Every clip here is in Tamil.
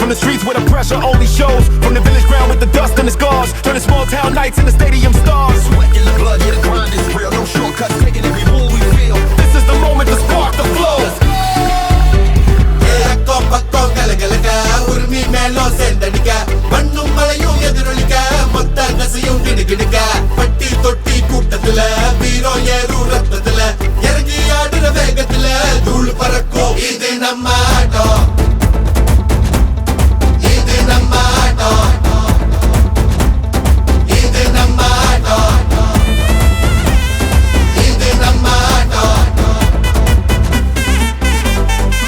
From the streets where the pressure only shows, from the village ground with the dust and the scars, turning small town nights into stadium stars. Sweat in the blood, yeah, the grind is real. No shortcuts, taking every move we feel. This is the moment to spark the flow. உரிமை மேலும் சேர்ந்தடிக்க மண்ணும் மலையும் எதிரொலிக்க மொத்த நசையும் கிடுகிடுக்க பட்டி தொட்டி கூட்டத்துல வீரம் ஏறும் ரத்தத்துல இறங்கி ஆடுற வேகத்துல தூள் பறக்கும். இது நம்ம ஆட்டம், இது நம்ம ஆட்டம், இது நம்ம ஆட்டம், இது நம்ம ஆட்டம்.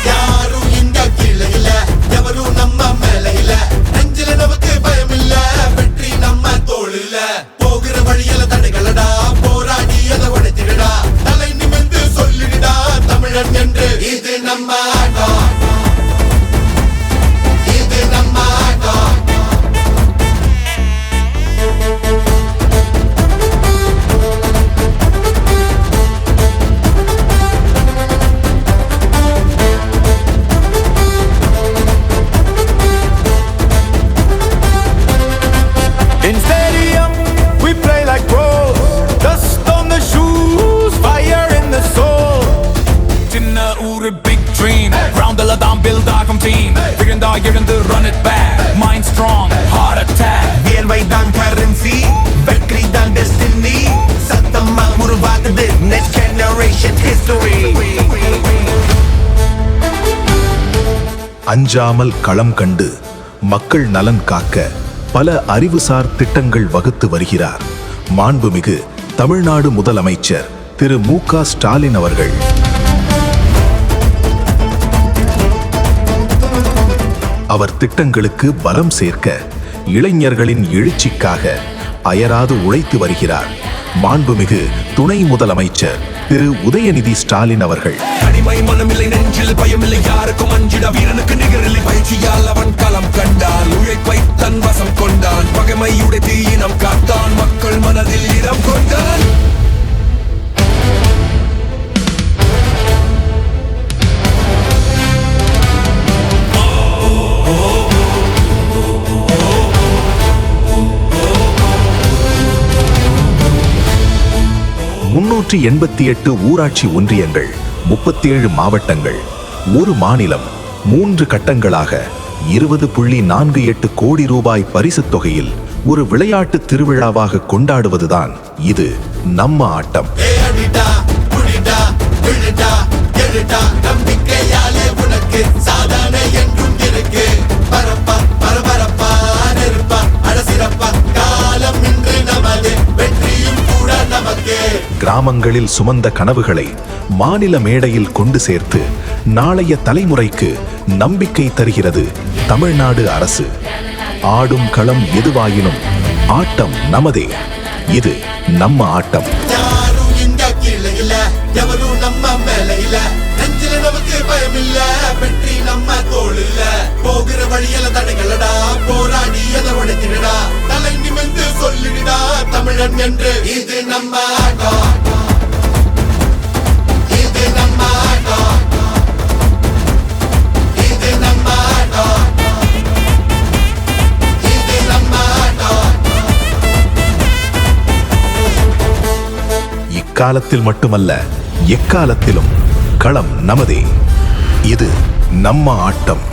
யாரும் இங்க கீழே இல்ல, எவரும் நம்ம மேல இல்ல, நெஞ்சில நமக்கு பயம் இல்ல, வெற்றி நம்ம தோள் இல்ல. போகிற வழியில தடைகளடா, போராடி அதை உடைத்திடடா, தலை நிமிர்ந்து சொல்லிடா தமிழன் என்று. இது நம்ம ஆட்டம், இது நம்ம ஆட்டம். In stadium, we play like pros. Dust on the shoes, fire in the soul. Chinna oor big dream. Round the ladam build our team. Viranda irundu run it back. Mind strong, heart attack. வேல்வை தான் கரன்சி, வெற்றி தான் டெஸ்டினி, சத்தமா உருவாகுது நெக்ஸ்ட் ஜெனரேஷன் ஹிஸ்டரி. அஞ்சாமல் களம் கண்டு மக்கள் நலன் காக்க பல அறிவுசார் திட்டங்கள் வகுத்து வருகிறார் மாண்புமிகு தமிழ்நாடு முதலமைச்சர் திரு மு.க. ஸ்டாலின் அவர்கள். அவர் திட்டங்களுக்கு பலம் சேர்க்க இளைஞர்களின் எழுச்சிக்காக அயராது உழைத்து வருகிறார் மாண்புமிகு துணை முதலமைச்சர் திரு உதயநிதி ஸ்டாலின் அவர்கள். தனிமை மனமில்லை, நெஞ்சில் பயமில்லை, யாருக்கும் அஞ்சிட வீரனுக்கு நிகரில்லை. பயிற்சியால் அவன் களம் கண்டான், உழைப்பை தன் வசம் கொண்டான், பகைமையுடைய தீயினம் காத்தான், மக்கள் மனதில் இடம் கொண்டான். முன்னூற்றி 88 ஊராட்சி ஒன்றியங்கள், 37 மாவட்டங்கள், ஒரு மாநிலம், 3 கட்டங்களாக 20.48 கோடி ரூபாய் பரிசுத் தொகையில் ஒரு விளையாட்டு திருவிழாவாக கொண்டாடுவதுதான் இது நம்ம ஆட்டம். நம்பிக்கையாலே உனக்கு சாதனை என்றும் இருக்கு. பரப்பா பரபரப்பா நெருப்பா அடசிறப்பா காலம் இன்று நமது, வெற்றியும் கூட நமக்கு. கிராமங்களில் சுமந்த கனவுகளை மாநில மேடையில் கொண்டு சேர்த்து நாளைய தலைமுறைக்கு நம்பிக்கை தருகிறது தமிழ்நாடு அரசு. ஆடும் களம் எதுவாயினும் ஆட்டம் நமதே. இது நம்ம ஆட்டம். யாரும் இங்க கீழே இல்ல, எவரும் நம்ம மேல இல்ல, நெஞ்சில நமக்கு பயம் இல்ல, வெற்றி நம்ம தோள் இல்ல. போகிற வழியில தடைகளடா, போராடி அதை உடைத்திடடா, தலை நிமிர்ந்து சொல்லிடா தமிழன் என்று. இது நம்ம ஆட்டம், இது நம்ம ஆட்டம், இது நம்ம ஆட்டம், இது நம்ம ஆட்டம். இக்காலத்தில் மட்டுமல்ல, எக்காலத்திலும் களம் நமதே. இது நம்ம ஆட்டம்.